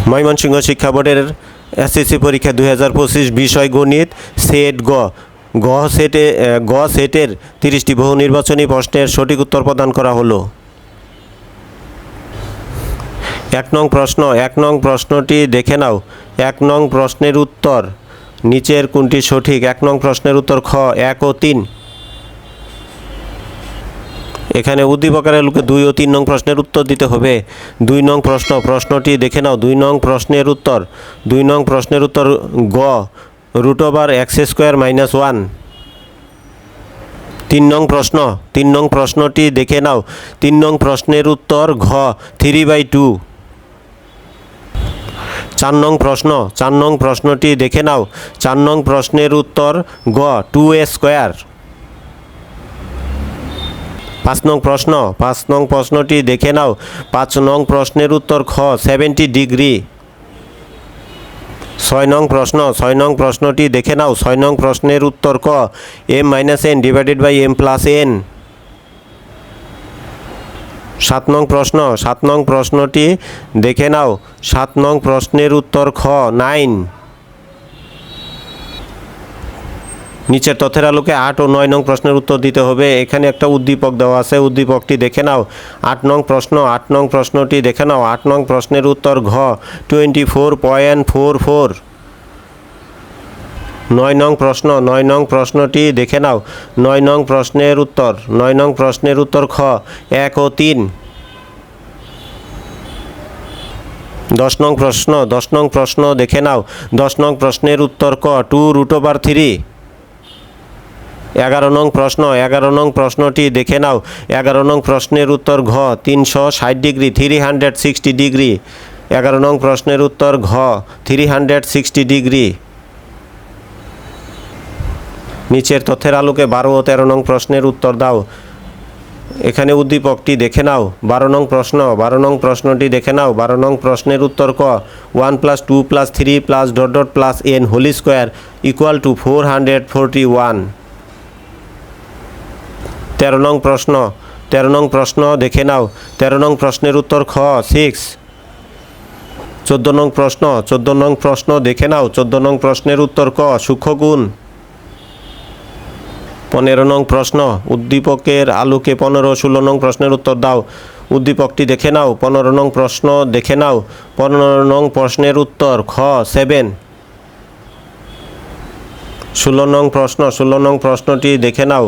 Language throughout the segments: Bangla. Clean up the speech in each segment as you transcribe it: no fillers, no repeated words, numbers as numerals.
ময়মনসিংহ শিক্ষা বোর্ডের এসএসসি পরীক্ষা 2025 বিষয় গণিত সেট গ সেটের 30টি বহু নির্বাচনী প্রশ্নের সঠিক উত্তর প্রদান করা হলো। 1 নং প্রশ্নটি দেখে নাও। 1 নং প্রশ্নের উত্তর নিচের কোনটি সঠিক? 1 নং প্রশ্নের উত্তর খ 1 ও 3। এখানে উদ্দীপকের লোকে 2 ও 3 নং প্রশ্নের উত্তর দিতে হবে। 2 নং প্রশ্নটি দেখে নাও। 2 নং প্রশ্নের উত্তর গ √x² - 1। 3 নং প্রশ্নটি দেখে নাও। 3 নং প্রশ্নের উত্তর ঘ 3/2। 4 নং প্রশ্নটি দেখে নাও। 4 নং প্রশ্নের উত্তর গ 2a²। 5 নং প্রশ্নটি দেখে নাও। 5 নং প্রশ্নের উত্তর খ 70 ডিগ্রি। 6 নং প্রশ্নটি দেখে নাও। 6 নং প্রশ্নের উত্তর ক m - n / m + n। 7 নং প্রশ্নটি দেখে নাও। 7 নং প্রশ্নের উত্তর খ 9। নিচের তথ্যের আলোকে 8 ও 9 নং প্রশ্নের উত্তর দিতে হবে। এখানে একটা উদ্দীপক দেওয়া আছে, উদ্দীপকটি দেখে নাও। 8 নং প্রশ্নটি দেখে নাও। 8 নং প্রশ্নের উত্তর ঘ 24.44। 9 নং প্রশ্নটি দেখে নাও। 9 নং প্রশ্নের উত্তর খ 1 ও 3। 10 নং প্রশ্ন দেখে নাও। 10 নং প্রশ্নের উত্তর ক 2√3। 11 নং প্রশ্নটি দেখে নাও। 11 নং প্রশ্নের উত্তর ঘ 360 ডিগ্রি 360 ডিগ্রি। 11 নং প্রশ্নের উত্তর ঘ 360 ডিগ্রি। নিচের তথ্যের আলোকে 12 ও 13 নং প্রশ্নের উত্তর দাও। এখানে উদ্দীপকটি দেখে নাও। 12 নং প্রশ্নটি দেখে নাও। 12 নং প্রশ্নের উত্তর ক 1 + 2 + 3 + ... n² = 441। 13 নং প্রশ্ন দেখে নাও। 13 নং প্রশ্নের উত্তর খ 6। 14 নং প্রশ্ন দেখে নাও। 14 নং প্রশ্নের উত্তর ক সূক্ষ্মগুণ। 15 নং প্রশ্ন উদ্দীপকের আলোকে 15 ও 16 নং প্রশ্নের উত্তর দাও। উদ্দীপকটি দেখে নাও। 15 নং প্রশ্ন দেখে নাও। 15 নং প্রশ্নের উত্তর খ 7। 16 নং প্রশ্নটি দেখে নাও।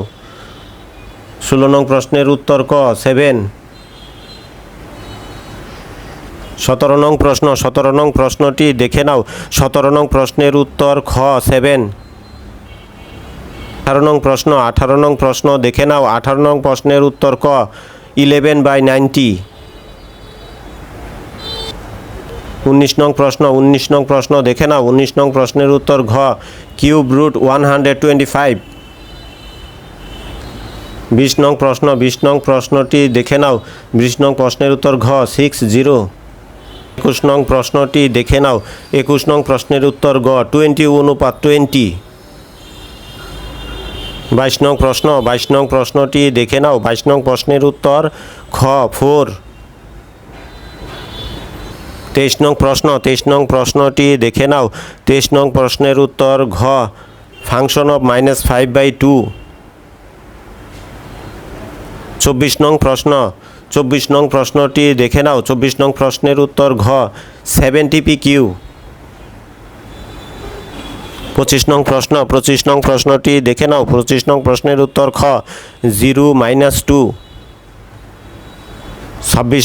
16 নং প্রশ্নের উত্তর ক 7। 17 নং প্রশ্নটি দেখে নাও। 17 নং প্রশ্নের উত্তর খ 7। 18 নং প্রশ্ন দেখে নাও। 18 নং প্রশ্নের উত্তর ক 11/90। 19 নং প্রশ্ন দেখে নাও। 19 নং প্রশ্নের উত্তর ঘ √125। 20 নং প্রশ্নটি দেখে নাও। 20 নং প্রশ্নের উত্তর ঘ 60। 21 নং প্রশ্নটি দেখে নাও। 21 নং প্রশ্নের উত্তর গ 20:20। 22 নং প্রশ্নটি দেখে নাও। 22 নং প্রশ্নের উত্তর খ 4। 23 নং প্রশ্নটি দেখে নাও। 23 নং প্রশ্নের উত্তর ঘ ফাংশন অফ -5/2। 24 নং প্রশ্নটি দেখে নাও। 24 নং প্রশ্নের উত্তর ঘ 70pq। 25 নং প্রশ্নটি দেখে নাও। 25 নং প্রশ্নের উত্তর খ 0-2। 26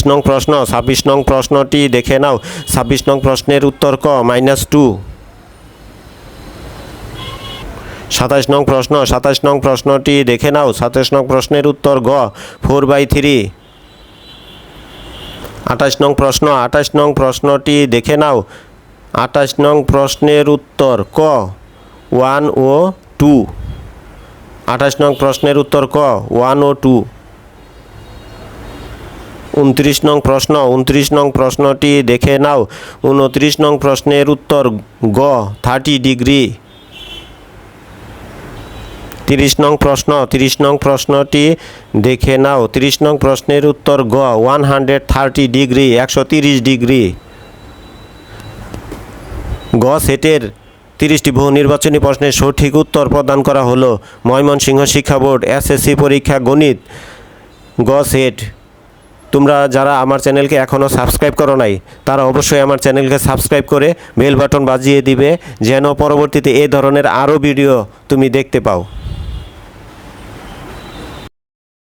নং প্রশ্নটি দেখে নাও। 26 নং প্রশ্নের উত্তর ক -2। 27 নং প্রশ্নটি দেখে নাও। 27 নং প্রশ্নের উত্তর গ 4/3। 28 নং প্রশ্নটি দেখে নাও। 28 নং প্রশ্নের উত্তর ক 1 ও 2। 28 নং প্রশ্নের উত্তর ক 1 ও 2। 29 নং প্রশ্নটি দেখে নাও। 29 নং প্রশ্নের উত্তর গ 30 ডিগ্রি। 30 নং প্রশ্নটি দেখে নাও। 30 নং প্রশ্নের উত্তর গ 130 ডিগ্রি 130 ডিগ্রি। গ সেটের 30টি বহু নির্বাচনী প্রশ্নের সঠিক উত্তর প্রদান করা হলো ময়মনসিংহ শিক্ষা বোর্ড এসএসসি পরীক্ষা গণিত। গ সেট। তোমরা যারা আমার চ্যানেলকে এখনও সাবস্ক্রাইব করো নাই তারা অবশ্যই আমার চ্যানেলকে সাবস্ক্রাইব করে বেল বাটন বাজিয়ে দিবে যেন পরবর্তীতে এই ধরনের আরও ভিডিও তুমি দেখতে পাও।